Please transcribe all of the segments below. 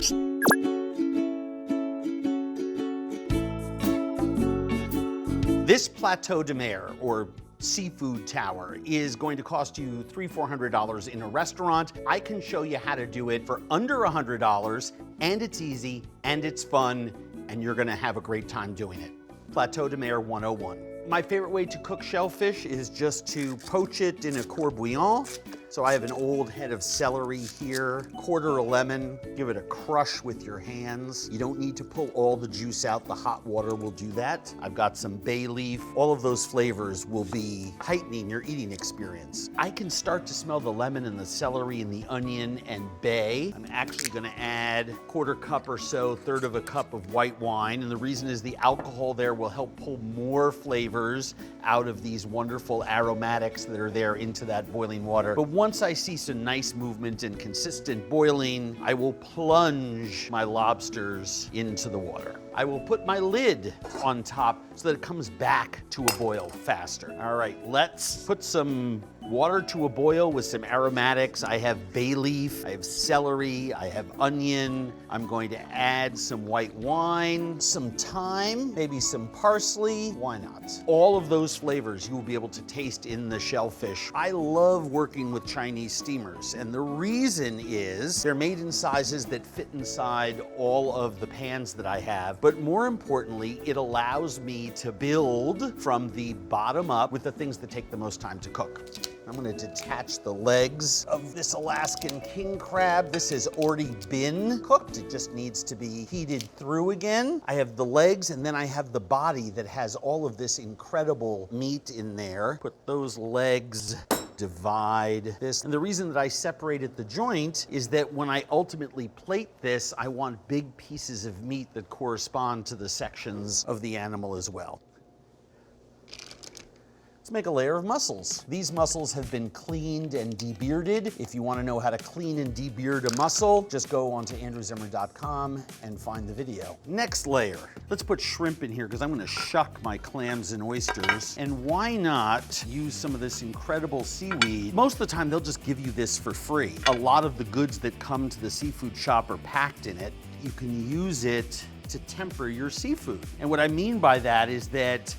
This Plateau de Mer, or seafood tower, is going to cost you $300–400 in a restaurant. I can show you how to do it for under $100, and it's easy, and it's fun, and you're gonna have a great time doing it. Plateau de Mer 101. My favorite way to cook shellfish is just to poach it in a core bouillon. So I have an old head of celery here, quarter a lemon, give it a crush with your hands. You don't need to pull all the juice out, the hot water will do that. I've got some bay leaf. All of those flavors will be heightening your eating experience. I can start to smell the lemon and the celery and the onion and bay. I'm actually gonna add quarter cup or so, third of a cup of white wine. And the reason is the alcohol there will help pull more flavors out of these wonderful aromatics that are there into that boiling water. But once I see some nice movement and consistent boiling, I will plunge my lobsters into the water. I will put my lid on top so that it comes back to a boil faster. All right, let's put some water to a boil with some aromatics. I have bay leaf, I have celery, I have onion. I'm going to add some white wine, some thyme, maybe some parsley. Why not? All of those flavors you will be able to taste in the shellfish. I love working with Chinese steamers, and the reason is they're made in sizes that fit inside all of the pans that I have. But more importantly, it allows me to build from the bottom up with the things that take the most time to cook. I'm gonna detach the legs of this Alaskan king crab. This has already been cooked. It just needs to be heated through again. I have the legs, and then I have the body that has all of this incredible meat in there. Put those legs, divide this. And the reason that I separated the joint is that when I ultimately plate this, I want big pieces of meat that correspond to the sections of the animal as well. Make a layer of mussels. These mussels have been cleaned and debearded. If you want to know how to clean and debeard a mussel, just go onto andrewzimmern.com and find the video. Next layer. Let's put shrimp in here because I'm going to shuck my clams and oysters. And why not use some of this incredible seaweed? Most of the time, they'll just give you this for free. A lot of the goods that come to the seafood shop are packed in it. You can use it to temper your seafood. And what I mean by that is that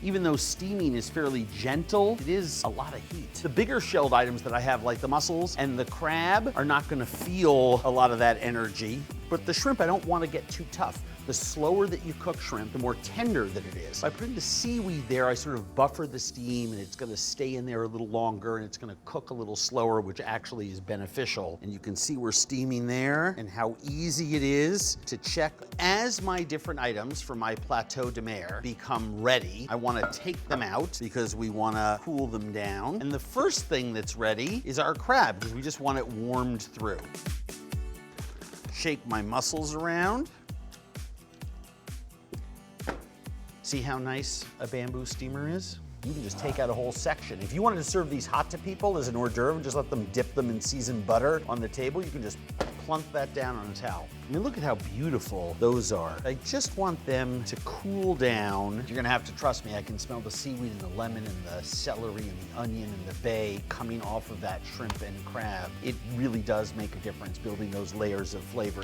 even though steaming is fairly gentle, it is a lot of heat. The bigger shelled items that I have, like the mussels and the crab, are not gonna feel a lot of that energy. But the shrimp, I don't want to get too tough. The slower that you cook shrimp, the more tender that it is. By putting the seaweed there, I sort of buffer the steam, and it's gonna stay in there a little longer, and it's gonna cook a little slower, which actually is beneficial. And you can see we're steaming there, and how easy it is to check. As my different items for my Plateau de Mer become ready, I wanna take them out because we wanna cool them down. And the first thing that's ready is our crab, because we just want it warmed through. Shake my mussels around. See how nice a bamboo steamer is? You can just take out a whole section. If you wanted to serve these hot to people as an hors d'oeuvre and just let them dip them in seasoned butter on the table, you can just plunk that down on a towel. I mean, look at how beautiful those are. I just want them to cool down. You're gonna have to trust me, I can smell the seaweed and the lemon and the celery and the onion and the bay coming off of that shrimp and crab. It really does make a difference building those layers of flavor.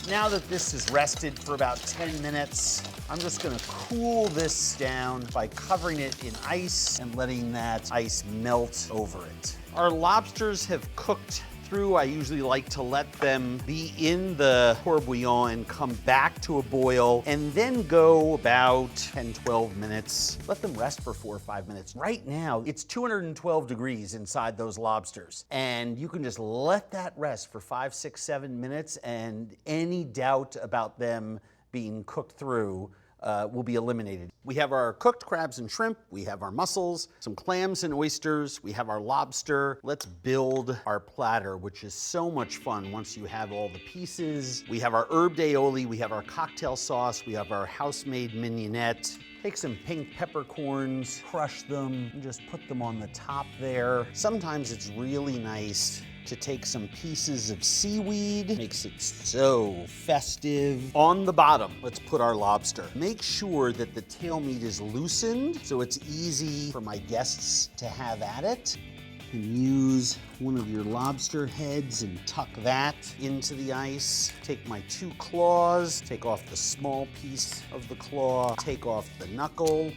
Now that this is rested for about 10 minutes, I'm just gonna cool this down by covering it in ice and letting that ice melt over it. Our lobsters have cooked through. I usually like to let them be in the core bouillon and come back to a boil, and then go about 10–12 minutes. Let them rest for 4 or 5 minutes. Right now, it's 212 degrees inside those lobsters, and you can just let that rest for 5, 6, 7 minutes, and any doubt about them being cooked through will be eliminated. We have our cooked crabs and shrimp, we have our mussels, some clams and oysters, we have our lobster. Let's build our platter, which is so much fun once you have all the pieces. We have our herbed aioli, we have our cocktail sauce, we have our house-made mignonette. Take some pink peppercorns, crush them, and just put them on the top there. Sometimes it's really nice to take some pieces of seaweed, makes it so festive. On the bottom, let's put our lobster. Make sure that the tail meat is loosened so it's easy for my guests to have at it. and use one of your lobster heads and tuck that into the ice. Take my 2 claws, take off the small piece of the claw, take off the knuckle,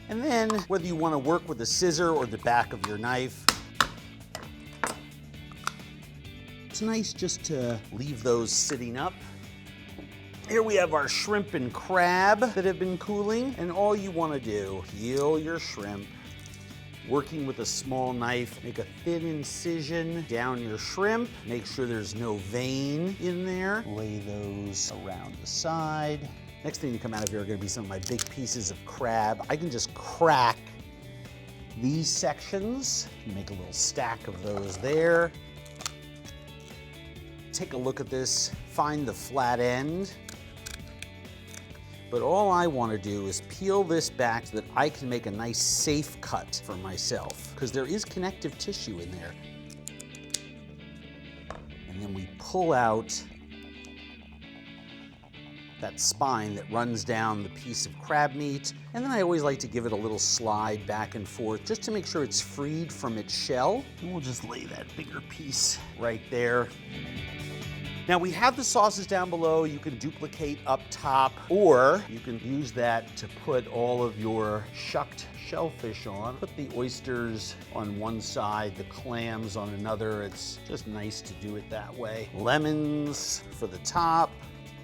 and then whether you want to work with a scissor or the back of your knife, it's nice just to leave those sitting up. Here we have our shrimp and crab that have been cooling, and all you want to do, peel your shrimp, working with a small knife, make a thin incision down your shrimp, make sure there's no vein in there, lay those around the side. Next thing to come out of here are going to be some of my big pieces of crab. I can just crack these sections, make a little stack of those there. Take a look at this, find the flat end. But all I want to do is peel this back so that I can make a nice safe cut for myself, because there is connective tissue in there. And then we pull out that spine that runs down the piece of crab meat. And then I always like to give it a little slide back and forth just to make sure it's freed from its shell. And we'll just lay that bigger piece right there. Now we have the sauces down below. You can duplicate up top, or you can use that to put all of your shucked shellfish on. Put the oysters on one side, the clams on another. It's just nice to do it that way. Lemons for the top,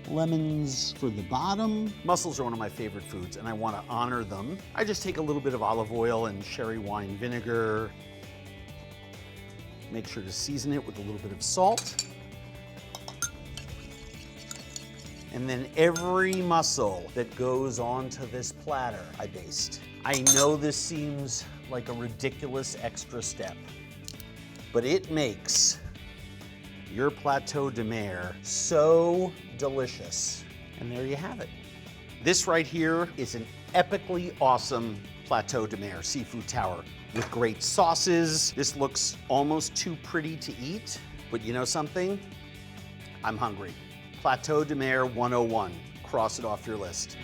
lemons for the bottom. Mussels are one of my favorite foods, and I want to honor them. I just take a little bit of olive oil and sherry wine vinegar. Make sure to season it with a little bit of salt. And then every mussel that goes onto this platter, I baste. I know this seems like a ridiculous extra step, but it makes your Plateau de mer so delicious. And there you have it. This right here is an epically awesome Plateau de mer seafood tower with great sauces. This looks almost too pretty to eat, but you know something? I'm hungry. Plateau de mer 101. Cross it off your list.